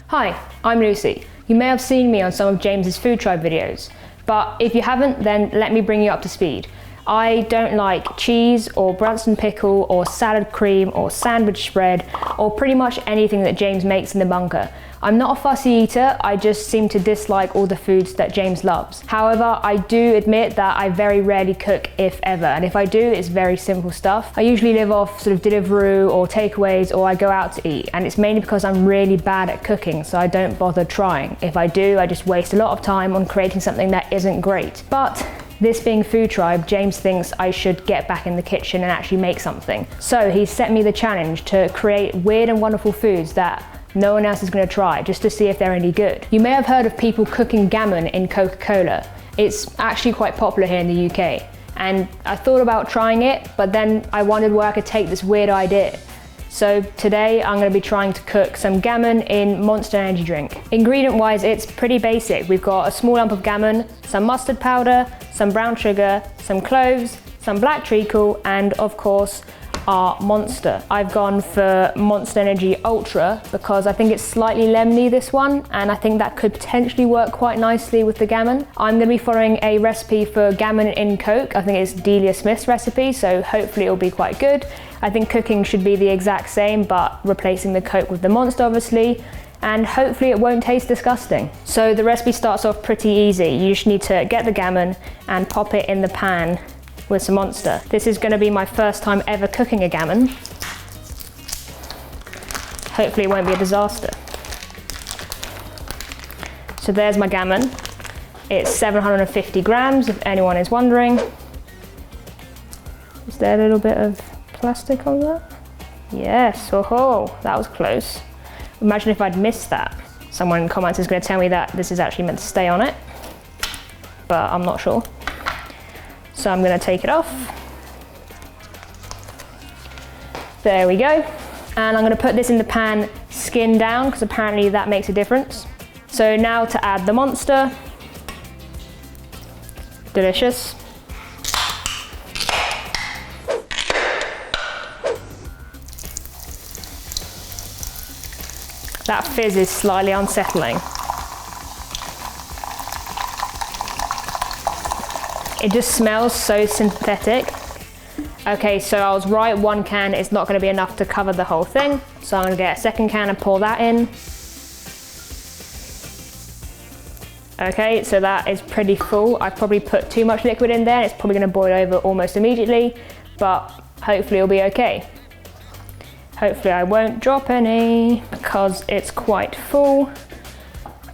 Hi, I'm Lucy. You may have seen me on some of James's FoodTribe videos, but if you haven't, then let me bring you up to speed. I don't like cheese or Branston pickle or salad cream or sandwich spread or pretty much anything that James makes in the bunker. I'm not a fussy eater, I just seem to dislike all the foods that James loves. However, I do admit that I very rarely cook, if ever, and if I do, it's very simple stuff. I usually live off sort of Deliveroo or takeaways, or I go out to eat, and it's mainly because I'm really bad at cooking, so I don't bother trying. If I do, I just waste a lot of time on creating something that isn't great. But this being FoodTribe, James thinks I should get back in the kitchen and actually make something. So he set me the challenge to create weird and wonderful foods that no one else is going to try, just to see if they're any good. You may have heard of people cooking gammon in Coca-Cola. It's actually quite popular here in the UK. And I thought about trying it, but then I wondered where I could take this weird idea. So today I'm going to be trying to cook some gammon in Monster Energy drink. Ingredient wise, it's pretty basic. We've got a small lump of gammon, some mustard powder, some brown sugar, some cloves, some black treacle, and of course our Monster. I've gone for Monster Energy Ultra because I think it's slightly lemony, this one, and I think that could potentially work quite nicely with the gammon. I'm going to be following a recipe for gammon in Coke. I think it's Delia Smith's recipe, so hopefully it'll be quite good. I think cooking should be the exact same, but replacing the Coke with the Monster obviously, and hopefully it won't taste disgusting. So the recipe starts off pretty easy. You just need to get the gammon and pop it in the pan with some Monster. This is going to be my first time ever cooking a gammon. Hopefully it won't be a disaster. So there's my gammon. It's 750 grams, if anyone is wondering. Is there a little bit of plastic on that? Yes, oh, that was close. Imagine if I'd missed that. Someone in comments is going to tell me that this is actually meant to stay on it, but I'm not sure. So I'm going to take it off. There we go. And I'm going to put this in the pan skin down because apparently that makes a difference. So now to add the Monster. Delicious. That fizz is slightly unsettling. It just smells so synthetic. Okay, so I was right, one can is not going to be enough to cover the whole thing. So I'm going to get a second can and pour that in. Okay, so that is pretty full. I've probably put too much liquid in there. It's probably going to boil over almost immediately, but hopefully it'll be okay. Hopefully I won't drop any because it's quite full.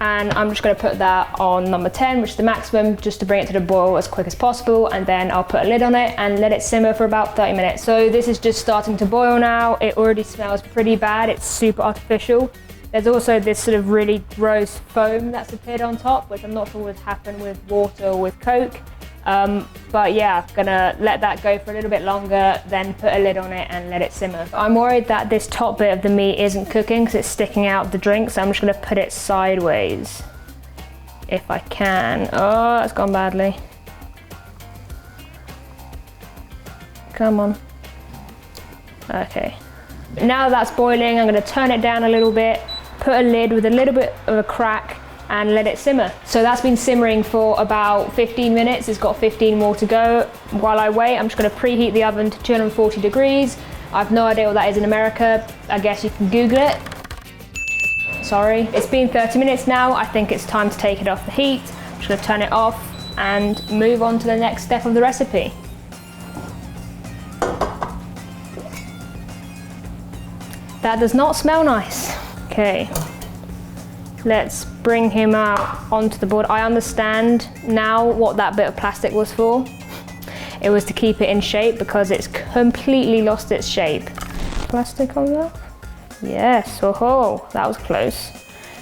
And I'm just going to put that on number 10, which is the maximum, just to bring it to the boil as quick as possible, and then I'll put a lid on it and let it simmer for about 30 minutes. So this is just starting to boil now. It already smells pretty bad. It's super artificial. There's also this sort of really gross foam that's appeared on top, which I'm not sure would happen with water or with Coke. But yeah, I'm gonna let that go for a little bit longer, then put a lid on it and let it simmer. I'm worried that this top bit of the meat isn't cooking because it's sticking out of the drink, so I'm just gonna put it sideways if I can. Oh, it's gone badly. Come on. Okay. Now that's boiling, I'm gonna turn it down a little bit, put a lid with a little bit of a crack, and let it simmer. So that's been simmering for about 15 minutes. It's got 15 more to go. While I wait, I'm just going to preheat the oven to 240 degrees. I've no idea what that is in America. I guess you can Google it. Sorry. It's been 30 minutes now. I think it's time to take it off the heat. I'm just going to turn it off and move on to the next step of the recipe. That does not smell nice. Okay. Let's bring him out onto the board. I understand now what that bit of plastic was for. It was to keep it in shape because it's completely lost its shape. Plastic on that? Yes, oh, that was close.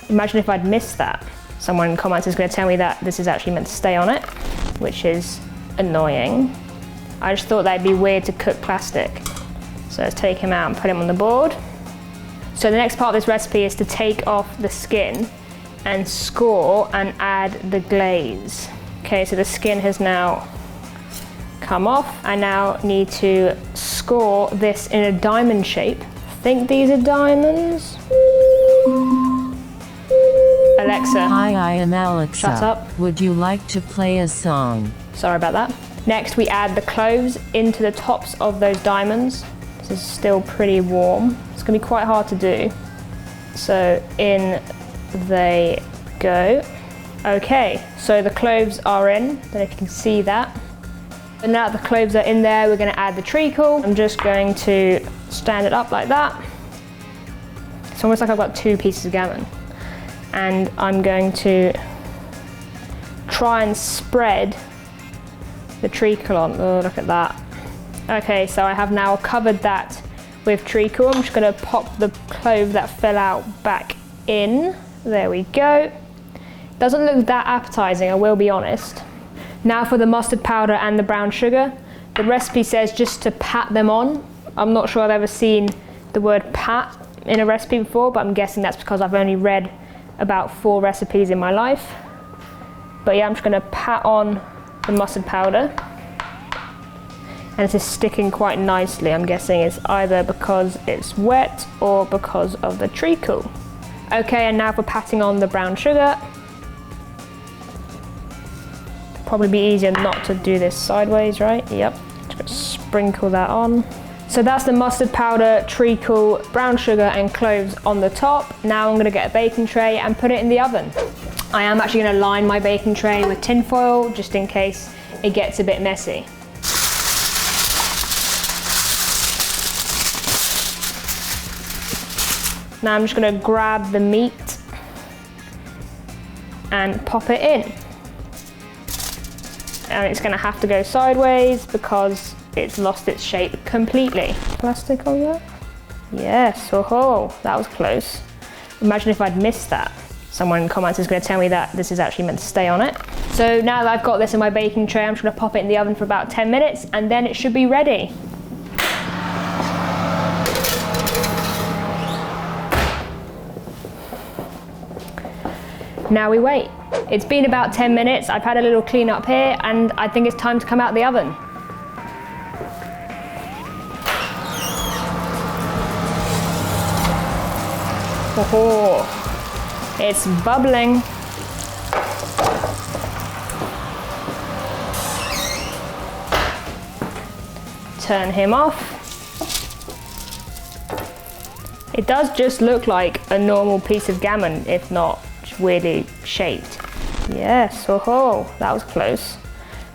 Imagine if I'd missed that. Someone in comments is going to tell me that this is actually meant to stay on it, which is annoying. I just thought that'd be weird to cook plastic. So let's take him out and put him on the board. So the next part of this recipe is to take off the skin and score and add the glaze. Okay, so the skin has now come off. I now need to score this in a diamond shape. I think these are diamonds. Alexa. Hi, I am Alexa. Shut up. Would you like to play a song? Sorry about that. Next, we add the cloves into the tops of those diamonds. This is still pretty warm. It's gonna be quite hard to do. So in they go. Okay, so the cloves are in. I don't know if you can see that. And now that the cloves are in there, we're gonna add the treacle. I'm just going to stand it up like that. It's almost like I've got two pieces of gammon. And I'm going to try and spread the treacle on. Oh, look at that. Okay, so I have now covered that with treacle. I'm just gonna pop the clove that fell out back in. There we go. Doesn't look that appetizing, I will be honest. Now for the mustard powder and the brown sugar. The recipe says just to pat them on. I'm not sure I've ever seen the word pat in a recipe before, but I'm guessing that's because I've only read about 4 recipes in my life. But yeah, I'm just gonna pat on the mustard powder. And it is sticking quite nicely. I'm guessing it's either because it's wet or because of the treacle. Okay, and now for patting on the brown sugar. Probably be easier not to do this sideways, right? Yep, just gonna sprinkle that on. So that's the mustard powder, treacle, brown sugar and cloves on the top. Now I'm gonna get a baking tray and put it in the oven. I am actually gonna line my baking tray with tin foil just in case it gets a bit messy. Now I'm just gonna grab the meat and pop it in. And it's gonna have to go sideways because it's lost its shape completely. Plastic on that? Yes, oh, that was close. Imagine if I'd missed that. Someone in the comments is gonna tell me that this is actually meant to stay on it. So now that I've got this in my baking tray, I'm just gonna pop it in the oven for about 10 minutes and then it should be ready. Now we wait. It's been about 10 minutes. I've had a little clean up here and I think it's time to come out of the oven. Oh, it's bubbling. Turn him off. It does just look like a normal piece of gammon, if not weirdly shaped. Yes, oh, that was close.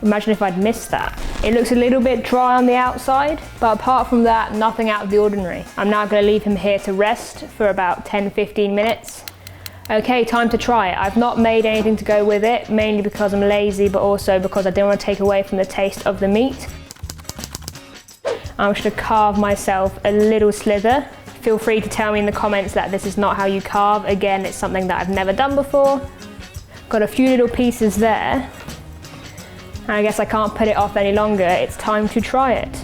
Imagine if I'd missed that. It looks a little bit dry on the outside, but apart from that, nothing out of the ordinary. I'm now gonna leave him here to rest for about 10-15 minutes. Okay, time to try it. I've not made anything to go with it, mainly because I'm lazy, but also because I didn't want to take away from the taste of the meat. I'm just gonna carve myself a little slither. Feel free to tell me in the comments that this is not how you carve. Again, it's something that I've never done before. Got a few little pieces there. And I guess I can't put it off any longer. It's time to try it.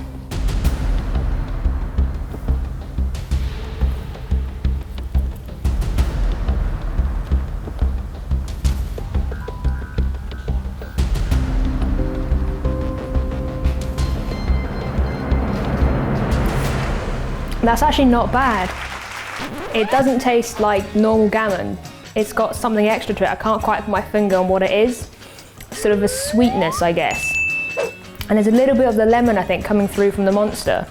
That's actually not bad. It doesn't taste like normal gammon. It's got something extra to it. I can't quite put my finger on what it is. Sort of a sweetness, I guess. And there's a little bit of the lemon, I think, coming through from the monster.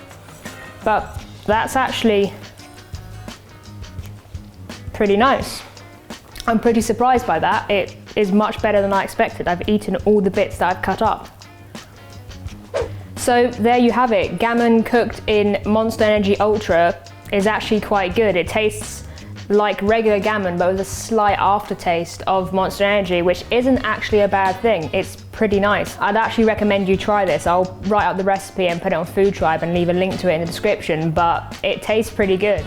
But that's actually pretty nice. I'm pretty surprised by that. It is much better than I expected. I've eaten all the bits that I've cut up. So there you have it. Gammon cooked in Monster Energy Ultra is actually quite good. It tastes like regular gammon, but with a slight aftertaste of Monster Energy, which isn't actually a bad thing. It's pretty nice. I'd actually recommend you try this. I'll write up the recipe and put it on FoodTribe and leave a link to it in the description, but it tastes pretty good.